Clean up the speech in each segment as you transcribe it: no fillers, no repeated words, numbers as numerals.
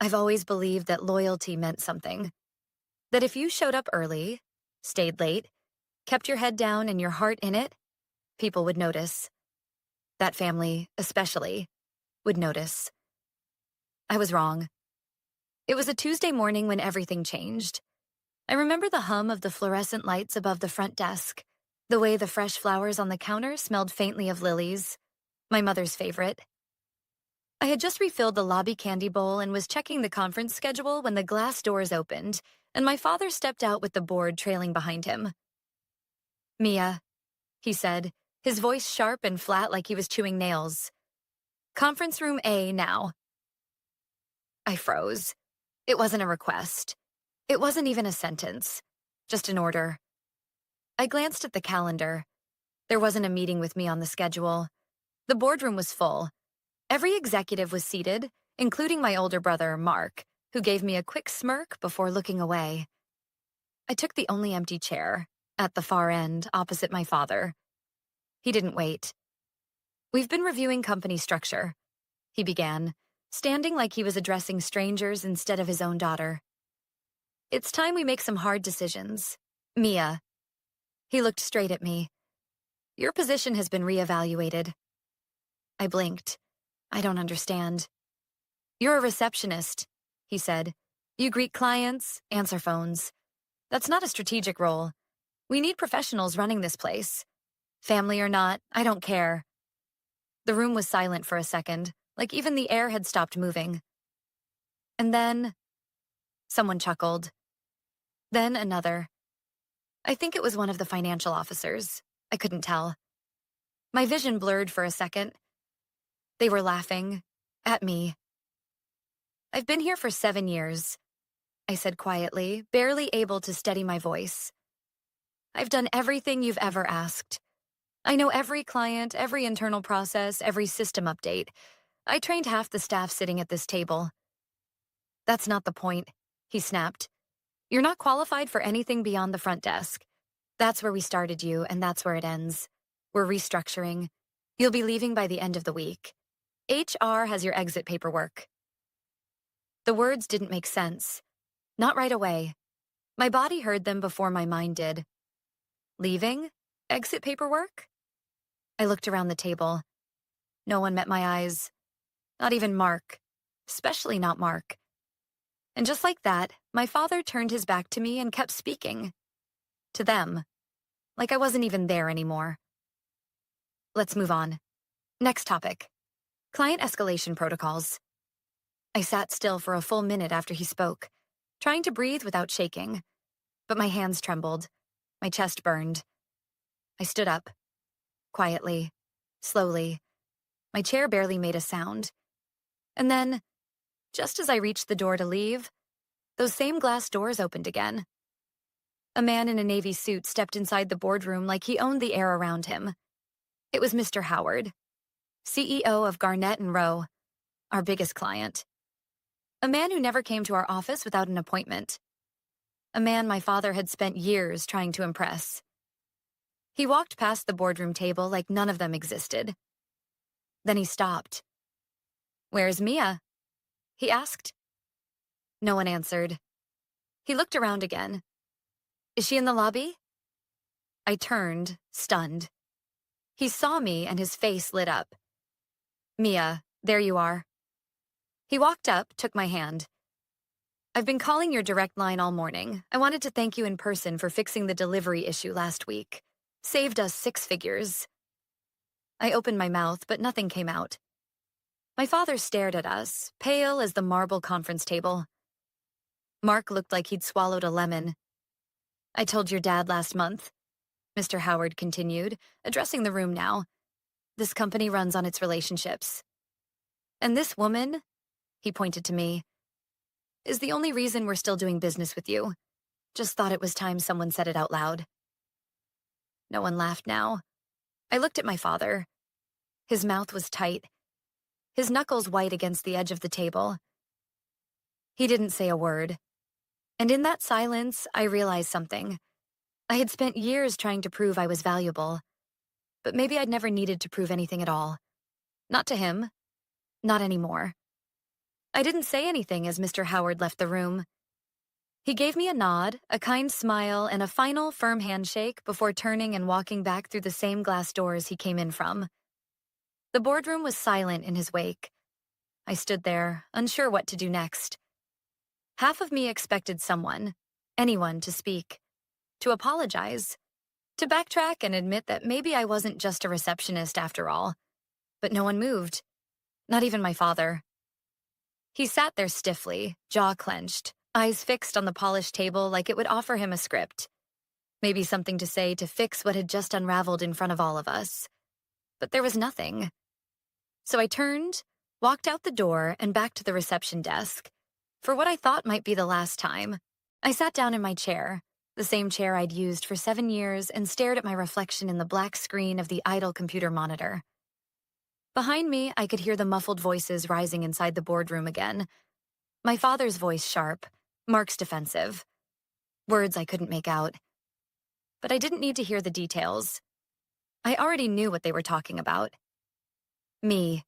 I've always believed that loyalty meant something. That if you showed up early, stayed late, kept your head down and your heart in it, people would notice. That family, especially, would notice. I was wrong. It was a Tuesday morning when everything changed. I remember the hum of the fluorescent lights above the front desk, the way the fresh flowers on the counter smelled faintly of lilies, my mother's favorite. I had just refilled the lobby candy bowl and was checking the conference schedule when the glass doors opened, and my father stepped out with the board trailing behind him. "Mia," he said, his voice sharp and flat like he was chewing nails. "Conference room A now." I froze. It wasn't a request. It wasn't even a sentence. Just an order. I glanced at the calendar. There wasn't a meeting with me on the schedule. The boardroom was full. Every executive was seated, including my older brother, Mark, who gave me a quick smirk before looking away. I took the only empty chair, at the far end, opposite my father. He didn't wait. "We've been reviewing company structure," he began, standing like he was addressing strangers instead of his own daughter. "It's time we make some hard decisions. Mia." He looked straight at me. "Your position has been reevaluated." I blinked. I don't understand. "You're a receptionist," he said. "You greet clients, answer phones. That's not a strategic role. We need professionals running this place. Family or not, I don't care." The room was silent for a second, like even the air had stopped moving. And then, someone chuckled. Then another. I think it was one of the financial officers. I couldn't tell. My vision blurred for a second. They were laughing. At me. "I've been here for 7 years," I said quietly, barely able to steady my voice. "I've done everything you've ever asked. I know every client, every internal process, every system update. I trained half the staff sitting at this table." "That's not the point," he snapped. "You're not qualified for anything beyond the front desk. That's where we started you, and that's where it ends. We're restructuring. You'll be leaving by the end of the week. HR has your exit paperwork." The words didn't make sense. Not right away. My body heard them before my mind did. Leaving? Exit paperwork? I looked around the table. No one met my eyes. Not even Mark. Especially not Mark. And just like that, my father turned his back to me and kept speaking. To them. Like I wasn't even there anymore. "Let's move on. Next topic. Client escalation protocols." I sat still for a full minute after he spoke, trying to breathe without shaking. But my hands trembled. My chest burned. I stood up. Quietly. Slowly. My chair barely made a sound. And then, just as I reached the door to leave, those same glass doors opened again. A man in a navy suit stepped inside the boardroom like he owned the air around him. It was Mr. Howard, CEO of Garnett and Rowe, our biggest client. A man who never came to our office without an appointment. A man my father had spent years trying to impress. He walked past the boardroom table like none of them existed. Then he stopped. "Where's Mia?" he asked. No one answered. He looked around again. "Is she in the lobby?" I turned, stunned. He saw me and his face lit up. "Mia, there you are." He walked up, took my hand. "I've been calling your direct line all morning. I wanted to thank you in person for fixing the delivery issue last week. Saved us 6 figures. I opened my mouth, but nothing came out. My father stared at us, pale as the marble conference table. Mark looked like he'd swallowed a lemon. "I told your dad last month," Mr. Howard continued, addressing the room now. "This company runs on its relationships. And this woman," he pointed to me, "is the only reason we're still doing business with you. Just thought it was time someone said it out loud." No one laughed now. I looked at my father. His mouth was tight, his knuckles white against the edge of the table. He didn't say a word. And in that silence, I realized something. I had spent years trying to prove I was valuable, but maybe I'd never needed to prove anything at all. Not to him. Not anymore. I didn't say anything as Mr. Howard left the room. He gave me a nod, a kind smile, and a final firm handshake before turning and walking back through the same glass doors he came in from. The boardroom was silent in his wake. I stood there, unsure what to do next. Half of me expected someone, anyone, to speak, to apologize, to backtrack and admit that maybe I wasn't just a receptionist after all. But no one moved, not even my father. He sat there stiffly, jaw clenched, eyes fixed on the polished table like it would offer him a script. Maybe something to say to fix what had just unraveled in front of all of us. But there was nothing. So I turned, walked out the door, and back to the reception desk. For what I thought might be the last time, I sat down in my chair, the same chair I'd used for 7 years, and stared at my reflection in the black screen of the idle computer monitor. Behind me, I could hear the muffled voices rising inside the boardroom again. My father's voice sharp, Mark's defensive. Words I couldn't make out. But I didn't need to hear the details. I already knew what they were talking about. Me.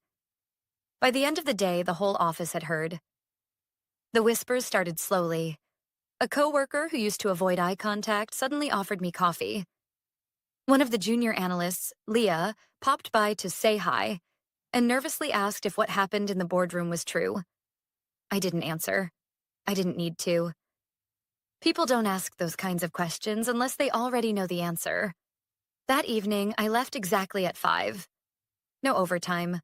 By the end of the day, the whole office had heard. The whispers started slowly. A coworker who used to avoid eye contact suddenly offered me coffee. One of the junior analysts, Leah, popped by to say hi and nervously asked if what happened in the boardroom was true. I didn't answer. I didn't need to. People don't ask those kinds of questions unless they already know the answer. That evening, I left exactly at 5. No overtime.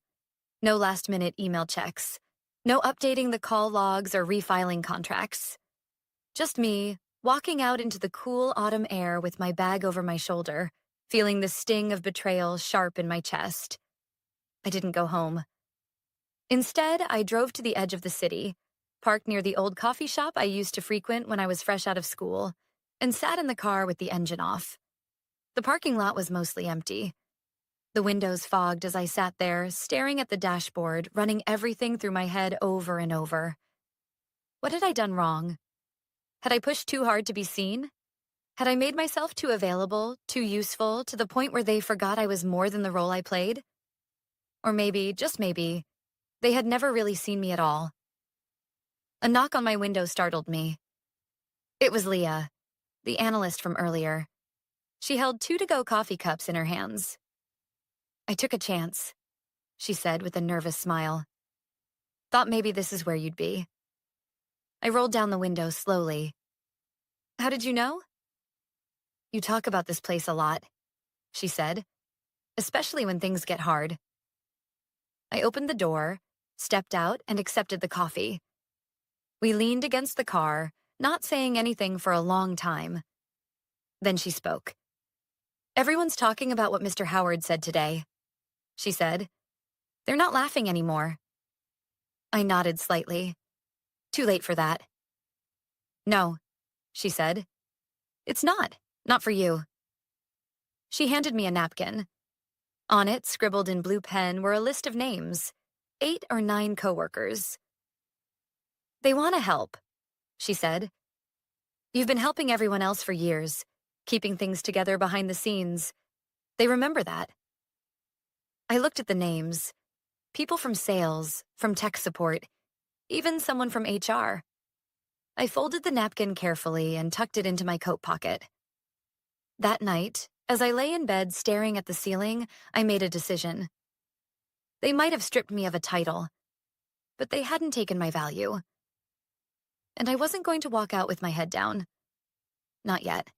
No last-minute email checks. No updating the call logs or refiling contracts. Just me, walking out into the cool autumn air with my bag over my shoulder, feeling the sting of betrayal sharp in my chest. I didn't go home. Instead, I drove to the edge of the city, parked near the old coffee shop I used to frequent when I was fresh out of school, and sat in the car with the engine off. The parking lot was mostly empty. The windows fogged as I sat there, staring at the dashboard, running everything through my head over and over. What had I done wrong? Had I pushed too hard to be seen? Had I made myself too available, too useful, to the point where they forgot I was more than the role I played? Or maybe, just maybe, they had never really seen me at all. A knock on my window startled me. It was Leah, the analyst from earlier. She held 2 to-go coffee cups in her hands. I took a chance, she said with a nervous smile. Thought maybe this is where you'd be. I rolled down the window slowly. How did you know? You talk about this place a lot, she said, especially when things get hard. I opened the door, stepped out, and accepted the coffee. We leaned against the car, not saying anything for a long time. Then she spoke. Everyone's talking about what Mr. Howard said today, she said. They're not laughing anymore. I nodded slightly. Too late for that. No, she said. It's not for you. She handed me a napkin. On it, scribbled in blue pen, were a list of names, 8 or 9 coworkers. They want to help, she said. You've been helping everyone else for years, keeping things together behind the scenes. They remember that. I looked at the names. People from sales, from tech support, even someone from HR. I folded the napkin carefully and tucked it into my coat pocket. That night, as I lay in bed staring at the ceiling, I made a decision. They might have stripped me of a title, but they hadn't taken my value. And I wasn't going to walk out with my head down. Not yet.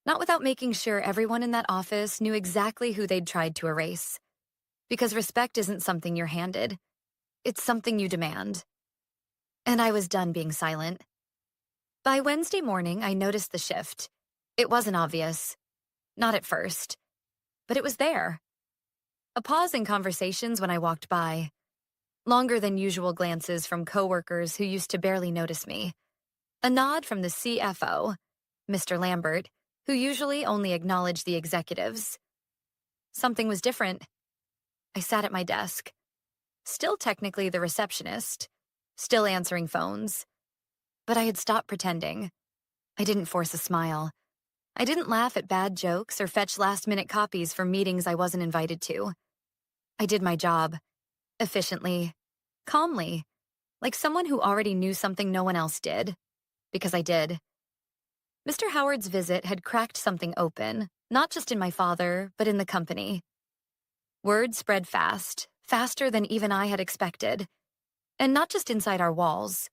Not without making sure everyone in that office knew exactly who they'd tried to erase. Because respect isn't something you're handed. It's something you demand. And I was done being silent. By Wednesday morning, I noticed the shift. It wasn't obvious. Not at first. But it was there. A pause in conversations when I walked by. Longer than usual glances from coworkers who used to barely notice me. A nod from the CFO, Mr. Lambert, who usually only acknowledged the executives. Something was different. I sat at my desk. Still technically the receptionist. Still answering phones. But I had stopped pretending. I didn't force a smile. I didn't laugh at bad jokes or fetch last-minute copies for meetings I wasn't invited to. I did my job. Efficiently. Calmly. like someone who already knew something no one else did, because I did. Mr. Howard's visit had cracked something open, not just in my father, but in the company. Word spread fast, faster than even I had expected. And not just inside our walls.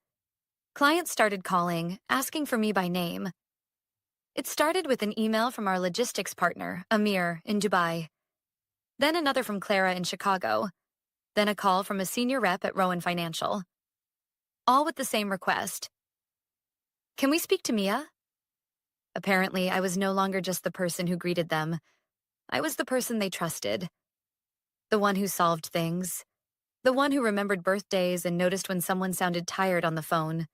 Clients started calling, asking for me by name. It started with an email from our logistics partner, Amir, in Dubai. Then another from Clara in Chicago. Then a call from a senior rep at Rowan Financial. All with the same request. Can we speak to Mia? Apparently, I was no longer just the person who greeted them. I was the person they trusted. The one who solved things. The one who remembered birthdays and noticed when someone sounded tired on the phone.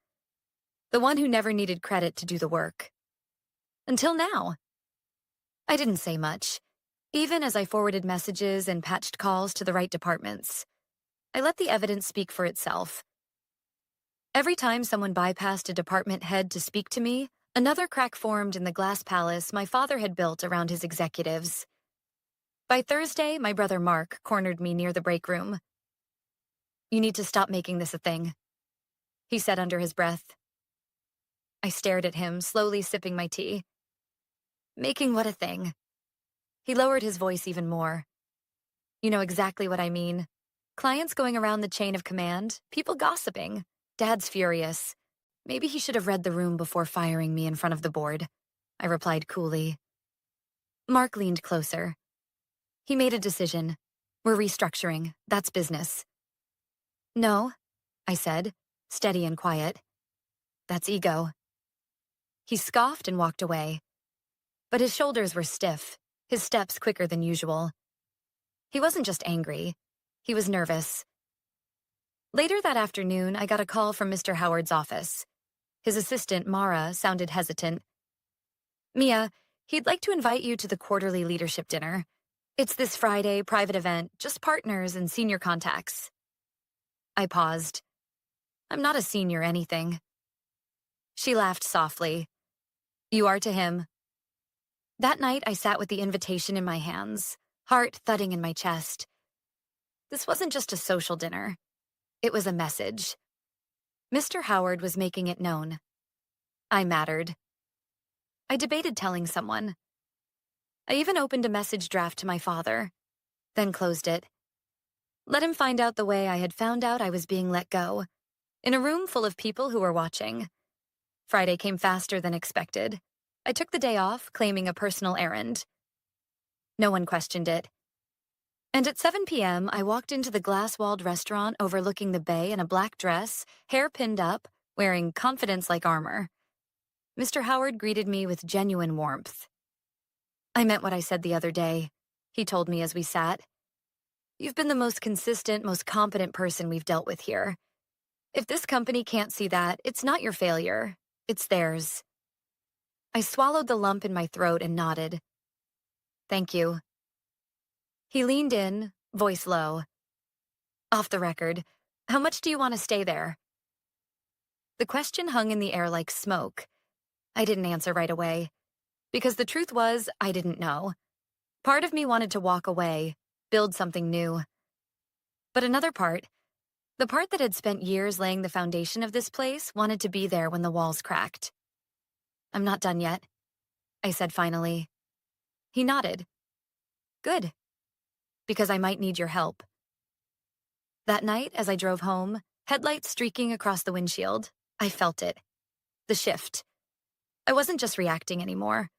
The one who never needed credit to do the work. Until now. I didn't say much, even as I forwarded messages and patched calls to the right departments. I let the evidence speak for itself. Every time someone bypassed a department head to speak to me, another crack formed in the glass palace my father had built around his executives. By Thursday, my brother Mark cornered me near the break room. "You need to stop making this a thing," he said under his breath. I stared at him, slowly sipping my tea. "Making what a thing?" He lowered his voice even more. "You know exactly what I mean. Clients going around the chain of command, people gossiping. Dad's furious. Maybe he should have read the room before firing me in front of the board," I replied coolly. Mark leaned closer. He made a decision. "We're restructuring. That's business." "No," I said, steady and quiet. "That's ego." He scoffed and walked away. But his shoulders were stiff, his steps quicker than usual. He wasn't just angry. He was nervous. Later that afternoon, I got a call from Mr. Howard's office. His assistant, Mara, sounded hesitant. "Mia, he'd like to invite you to the quarterly leadership dinner. It's this Friday, private event, just partners and senior contacts." I paused. "I'm not a senior anything." She laughed softly. "You are to him." That night, I sat with the invitation in my hands, heart thudding in my chest. This wasn't just a social dinner. It was a message. Mr. Howard was making it known. I mattered. I debated telling someone. I even opened a message draft to my father, then closed it. Let him find out the way I had found out I was being let go, in a room full of people who were watching. Friday came faster than expected. I took the day off, claiming a personal errand. No one questioned it. And at 7 p.m., I walked into the glass-walled restaurant overlooking the bay in a black dress, hair pinned up, wearing confidence like armor. Mr. Howard greeted me with genuine warmth. "I meant what I said the other day," he told me as we sat. "You've been the most consistent, most competent person we've dealt with here. If this company can't see that, it's not your failure. It's theirs." I swallowed the lump in my throat and nodded. "Thank you." He leaned in, voice low. "Off the record, how much do you want to stay there?" The question hung in the air like smoke. I didn't answer right away, because the truth was, I didn't know. Part of me wanted to walk away, build something new. But another part, the part that had spent years laying the foundation of this place, wanted to be there when the walls cracked. "I'm not done yet," I said finally. He nodded. "Good. Because I might need your help." That night, as I drove home, headlights streaking across the windshield, I felt it. The shift. I wasn't just reacting anymore.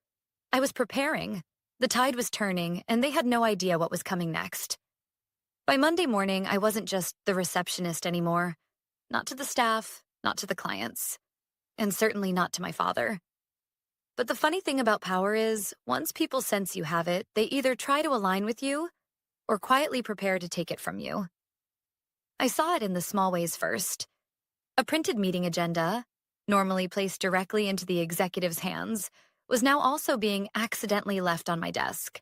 I was preparing. The tide was turning, and they had no idea what was coming next. By Monday morning, I wasn't just the receptionist anymore. Not to the staff, not to the clients, and certainly not to my father. But the funny thing about power is, once people sense you have it, they either try to align with you or quietly prepare to take it from you. I saw it in the small ways first. A printed meeting agenda, normally placed directly into the executive's hands, was now also being accidentally left on my desk.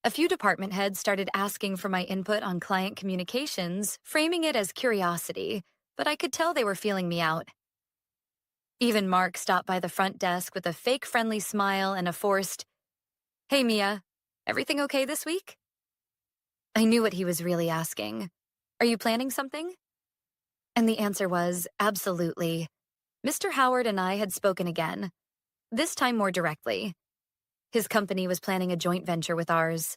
A few department heads started asking for my input on client communications, framing it as curiosity, but I could tell they were feeling me out. Even Mark stopped by the front desk with a fake friendly smile and a forced, "Hey, Mia, everything okay this week?" I knew what he was really asking. "Are you planning something?" And the answer was absolutely. Mr. Howard and I had spoken again, this time more directly. His company was planning a joint venture with ours,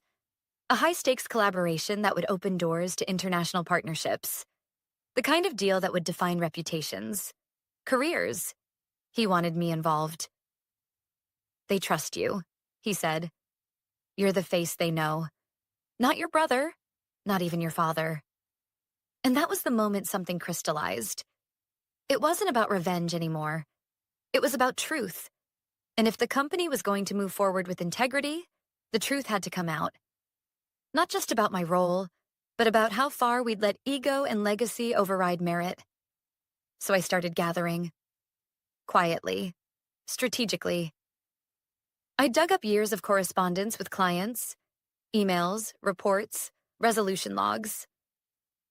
a high-stakes collaboration that would open doors to international partnerships, the kind of deal that would define reputations, careers. He wanted me involved. They trust you, he said. You're the face they know. Not your brother, not even your father. And that was the moment something crystallized. It wasn't about revenge anymore. It was about truth. And if the company was going to move forward with integrity, the truth had to come out. Not just about my role, but about how far we'd let ego and legacy override merit. So I started gathering. Quietly. Strategically. I dug up years of correspondence with clients, emails, reports, resolution logs.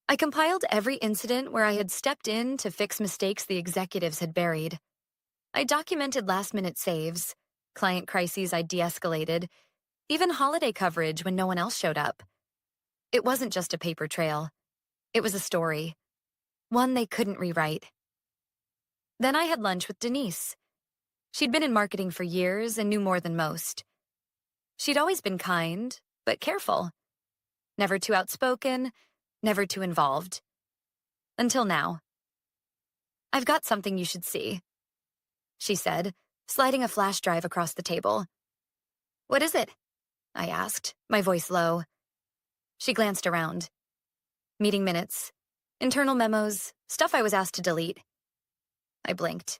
I compiled every incident where I had stepped in to fix mistakes the executives had buried. I documented last-minute saves, client crises I de-escalated, even holiday coverage when no one else showed up. It wasn't just a paper trail. It was a story. One they couldn't rewrite. Then I had lunch with Denise. She'd been in marketing for years and knew more than most. She'd always been kind, but careful. Never too outspoken, never too involved. Until now. I've got something you should see, she said, sliding a flash drive across the table. What is it? I asked, my voice low. She glanced around. Meeting minutes, internal memos, stuff I was asked to delete. I blinked.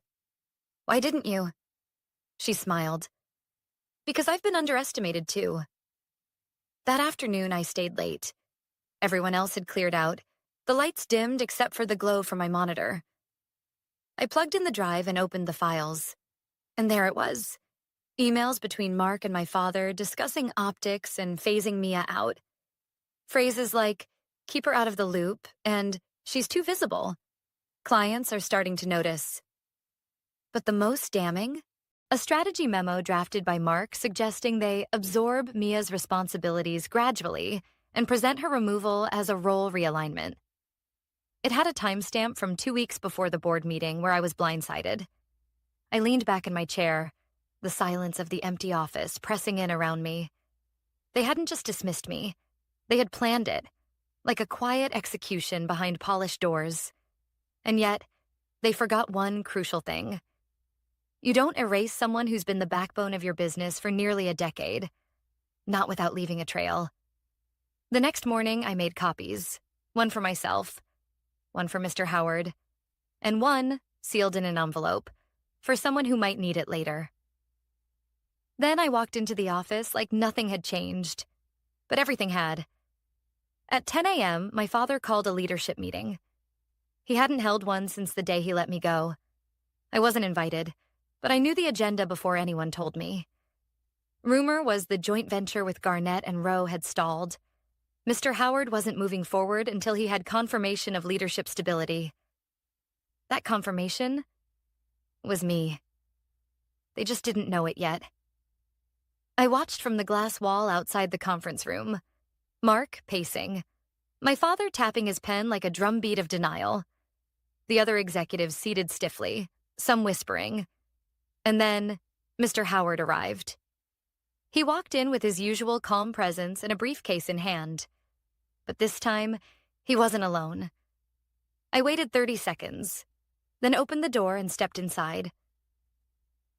Why didn't you? She smiled. Because I've been underestimated too. That afternoon I stayed late. Everyone else had cleared out. The lights dimmed except for the glow from my monitor. I plugged in the drive and opened the files. And there it was. Emails between Mark and my father discussing optics and phasing Mia out. Phrases like, keep her out of the loop, and she's too visible. Clients are starting to notice. But the most damning? A strategy memo drafted by Mark suggesting they absorb Mia's responsibilities gradually and present her removal as a role realignment. It had a timestamp from 2 weeks before the board meeting where I was blindsided. I leaned back in my chair, the silence of the empty office pressing in around me. They hadn't just dismissed me. They had planned it, like a quiet execution behind polished doors. And yet, they forgot one crucial thing. You don't erase someone who's been the backbone of your business for nearly a decade, not without leaving a trail. The next morning, I made copies, one for myself, one for Mr. Howard, and one, sealed in an envelope, for someone who might need it later. Then I walked into the office like nothing had changed, but everything had. At 10 a.m., my father called a leadership meeting. He hadn't held one since the day he let me go. I wasn't invited, but I knew the agenda before anyone told me. Rumor was the joint venture with Garnett and Rowe had stalled. Mr. Howard wasn't moving forward until he had confirmation of leadership stability. That confirmation was me. They just didn't know it yet. I watched from the glass wall outside the conference room. Mark pacing. My father tapping his pen like a drumbeat of denial. The other executives seated stiffly, some whispering. And then Mr. Howard arrived. He walked in with his usual calm presence and a briefcase in hand. But this time, he wasn't alone. I waited 30 seconds, then opened the door and stepped inside.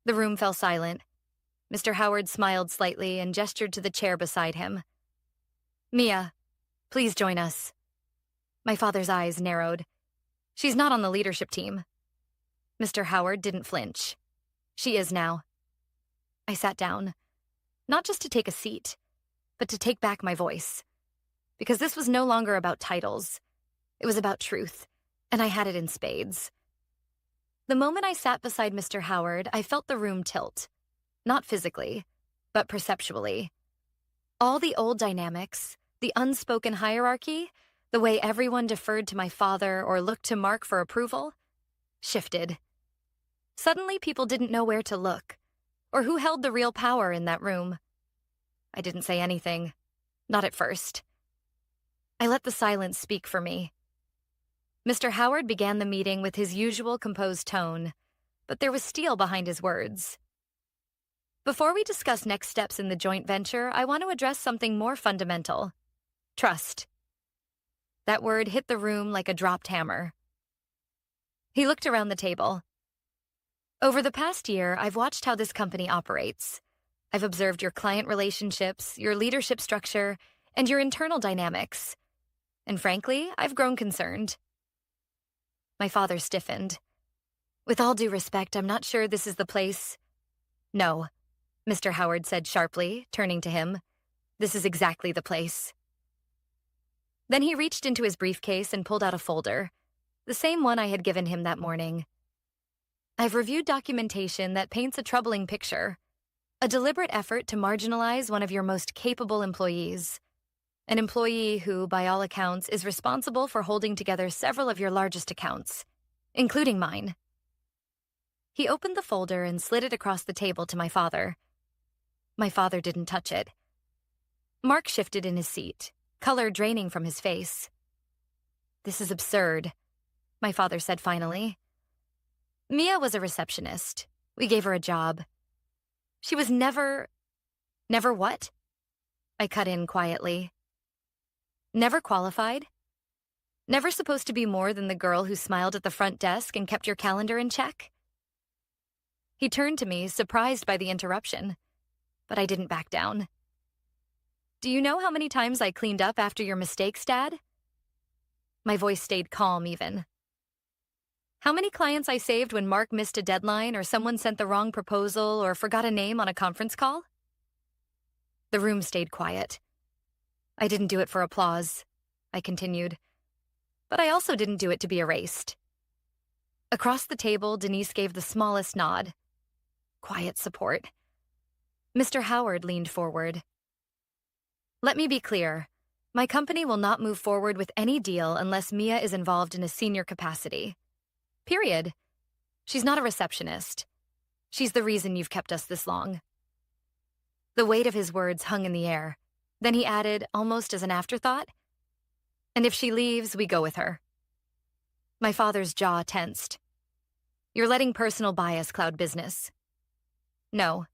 The room fell silent. Mr. Howard smiled slightly and gestured to the chair beside him. Mia, please join us. My father's eyes narrowed. She's not on the leadership team. Mr. Howard didn't flinch. She is now. I sat down, not just to take a seat, but to take back my voice. Because this was no longer about titles. It was about truth, and I had it in spades. The moment I sat beside Mr. Howard, I felt the room tilt. Not physically, but perceptually. All the old dynamics, the unspoken hierarchy, the way everyone deferred to my father or looked to Mark for approval, shifted. Suddenly, people didn't know where to look, or who held the real power in that room. I didn't say anything, not at first. I let the silence speak for me. Mr. Howard began the meeting with his usual composed tone, but there was steel behind his words. Before we discuss next steps in the joint venture, I want to address something more fundamental. Trust. That word hit the room like a dropped hammer. He looked around the table. Over the past year, I've watched how this company operates. I've observed your client relationships, your leadership structure, and your internal dynamics. And frankly, I've grown concerned. My father stiffened. With all due respect, I'm not sure this is the place. No, Mr. Howard said sharply, turning to him. This is exactly the place. Then he reached into his briefcase and pulled out a folder, the same one I had given him that morning. I've reviewed documentation that paints a troubling picture, a deliberate effort to marginalize one of your most capable employees, an employee who, by all accounts, is responsible for holding together several of your largest accounts, including mine. He opened the folder and slid it across the table to my father. My father didn't touch it. Mark shifted in his seat, color draining from his face. This is absurd, my father said finally. Mia was a receptionist. We gave her a job. She was never what? I cut in quietly. Never qualified? Never supposed to be more than the girl who smiled at the front desk and kept your calendar in check? He turned to me, surprised by the interruption, but I didn't back down. Do you know how many times I cleaned up after your mistakes, Dad? My voice stayed calm even. How many clients I saved when Mark missed a deadline or someone sent the wrong proposal or forgot a name on a conference call? The room stayed quiet. I didn't do it for applause, I continued. But I also didn't do it to be erased. Across the table, Denise gave the smallest nod. Quiet support. Mr. Howard leaned forward. Let me be clear. My company will not move forward with any deal unless Mia is involved in a senior capacity. Period. She's not a receptionist. She's the reason you've kept us this long. The weight of his words hung in the air. Then he added, almost as an afterthought, and if she leaves, we go with her. My father's jaw tensed. You're letting personal bias cloud business. No,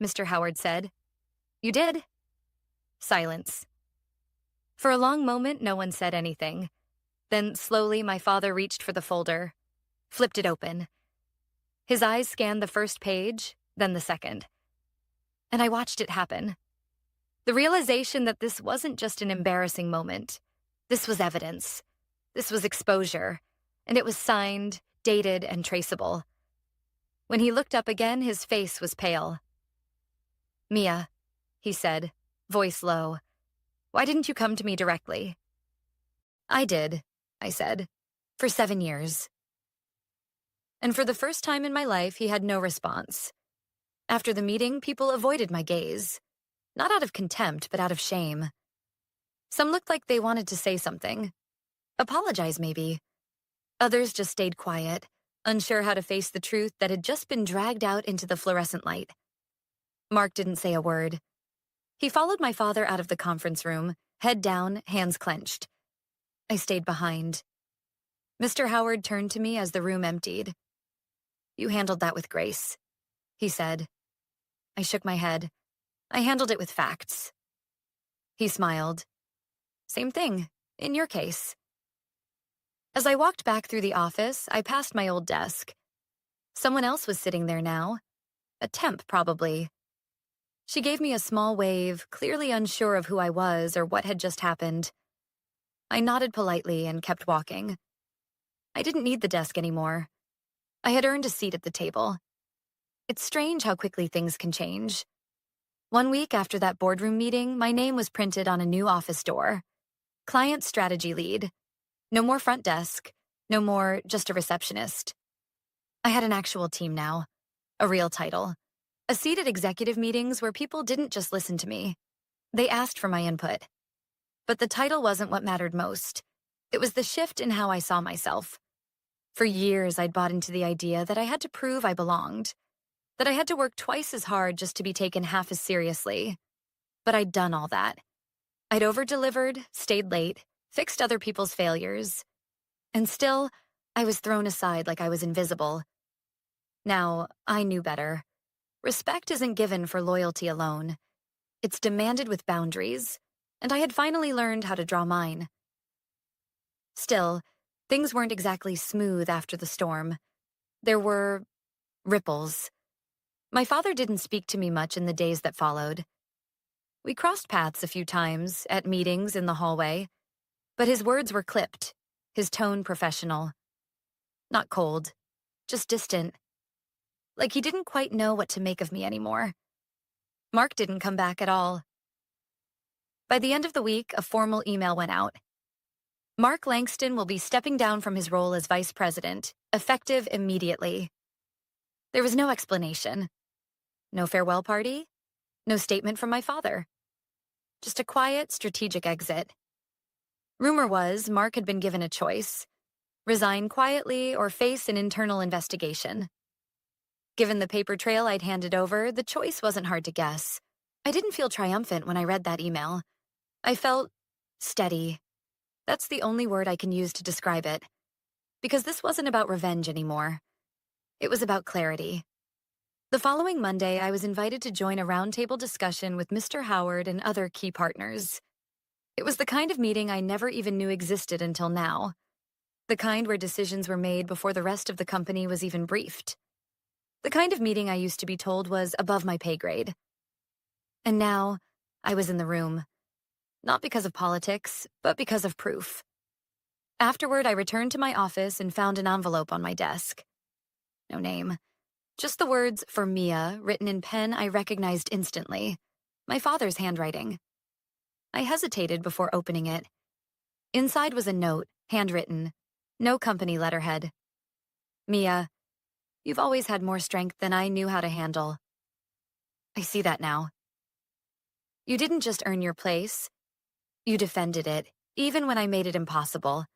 Mr. Howard said. You did. Silence. For a long moment, no one said anything. Then slowly, my father reached for the folder, flipped it open. His eyes scanned the first page, then the second. And I watched it happen. The realization that this wasn't just an embarrassing moment. This was evidence. This was exposure. And it was signed, dated, and traceable. When he looked up again, his face was pale. Mia, he said, voice low, why didn't you come to me directly? I did, I said, for 7 years. And for the first time in my life, he had no response. After the meeting, people avoided my gaze. Not out of contempt, but out of shame. Some looked like they wanted to say something. Apologize, maybe. Others just stayed quiet, unsure how to face the truth that had just been dragged out into the fluorescent light. Mark didn't say a word. He followed my father out of the conference room, head down, hands clenched. I stayed behind. Mr. Howard turned to me as the room emptied. You handled that with grace, he said. I shook my head. I handled it with facts. He smiled. Same thing, in your case. As I walked back through the office, I passed my old desk. Someone else was sitting there now. A temp, probably. She gave me a small wave, clearly unsure of who I was or what had just happened. I nodded politely and kept walking. I didn't need the desk anymore. I had earned a seat at the table. It's strange how quickly things can change. 1 week after that boardroom meeting, my name was printed on a new office door. Client strategy lead. No more front desk. No more just a receptionist. I had an actual team now. A real title. A seat at executive meetings where people didn't just listen to me. They asked for my input. But the title wasn't what mattered most. It was the shift in how I saw myself. For years, I'd bought into the idea that I had to prove I belonged. That I had to work twice as hard just to be taken half as seriously. But I'd done all that. I'd over-delivered, stayed late, fixed other people's failures. And still, I was thrown aside like I was invisible. Now, I knew better. Respect isn't given for loyalty alone. It's demanded with boundaries, and I had finally learned how to draw mine. Still, things weren't exactly smooth after the storm. There were ripples. My father didn't speak to me much in the days that followed. We crossed paths a few times, at meetings in the hallway, but his words were clipped, his tone professional. Not cold, just distant. Like he didn't quite know what to make of me anymore. Mark didn't come back at all. By the end of the week, a formal email went out. Mark Langston will be stepping down from his role as vice president, effective immediately. There was no explanation. No farewell party. No statement from my father. Just a quiet, strategic exit. Rumor was Mark had been given a choice: resign quietly or face an internal investigation. Given the paper trail I'd handed over, the choice wasn't hard to guess. I didn't feel triumphant when I read that email. I felt steady. That's the only word I can use to describe it. Because this wasn't about revenge anymore. It was about clarity. The following Monday, I was invited to join a roundtable discussion with Mr. Howard and other key partners. It was the kind of meeting I never even knew existed until now. The kind where decisions were made before the rest of the company was even briefed. The kind of meeting I used to be told was above my pay grade. And now, I was in the room. Not because of politics, but because of proof. Afterward, I returned to my office and found an envelope on my desk. No name. Just the words, "For Mia," written in pen I recognized instantly. My father's handwriting. I hesitated before opening it. Inside was a note, handwritten. No company letterhead. "Mia, you've always had more strength than I knew how to handle. I see that now. You didn't just earn your place. You defended it, even when I made it impossible.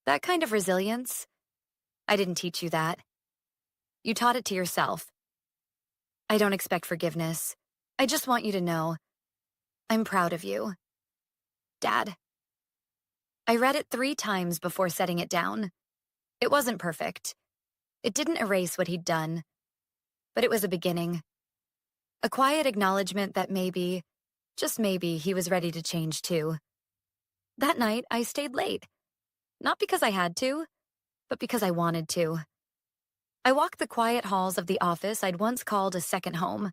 That kind of resilience, I didn't teach you that. You taught it to yourself. I don't expect forgiveness. I just want you to know I'm proud of you. Dad." I read it 3 times before setting it down. It wasn't perfect. It didn't erase what he'd done. But it was a beginning. A quiet acknowledgement that maybe, just maybe, he was ready to change too. That night, I stayed late. Not because I had to, but because I wanted to. I walked the quiet halls of the office I'd once called a second home.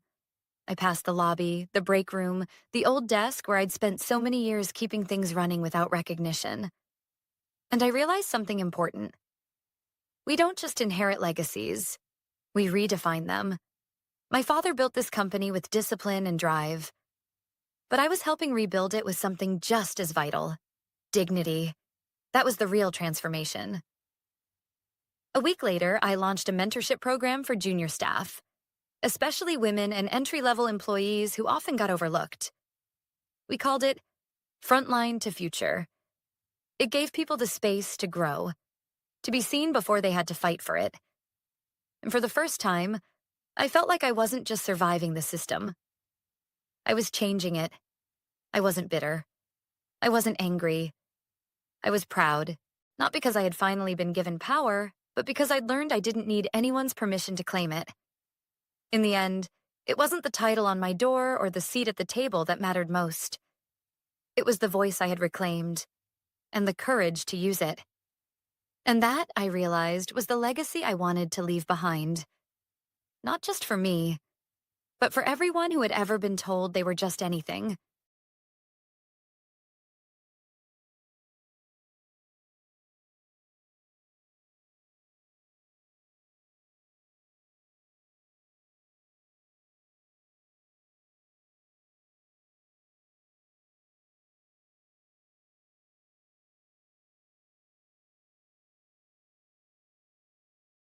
I passed the lobby, the break room, the old desk where I'd spent so many years keeping things running without recognition. And I realized something important. We don't just inherit legacies. We redefine them. My father built this company with discipline and drive. But I was helping rebuild it with something just as vital: dignity. That was the real transformation. A week later, I launched a mentorship program for junior staff, especially women and entry-level employees who often got overlooked. We called it Frontline to Future. It gave people the space to grow, to be seen before they had to fight for it. And for the first time, I felt like I wasn't just surviving the system. I was changing it. I wasn't bitter. I wasn't angry. I was proud, not because I had finally been given power, but because I'd learned I didn't need anyone's permission to claim it. In the end, it wasn't the title on my door or the seat at the table that mattered most. It was the voice I had reclaimed, and the courage to use it. And that, I realized, was the legacy I wanted to leave behind. Not just for me, but for everyone who had ever been told they were just anything.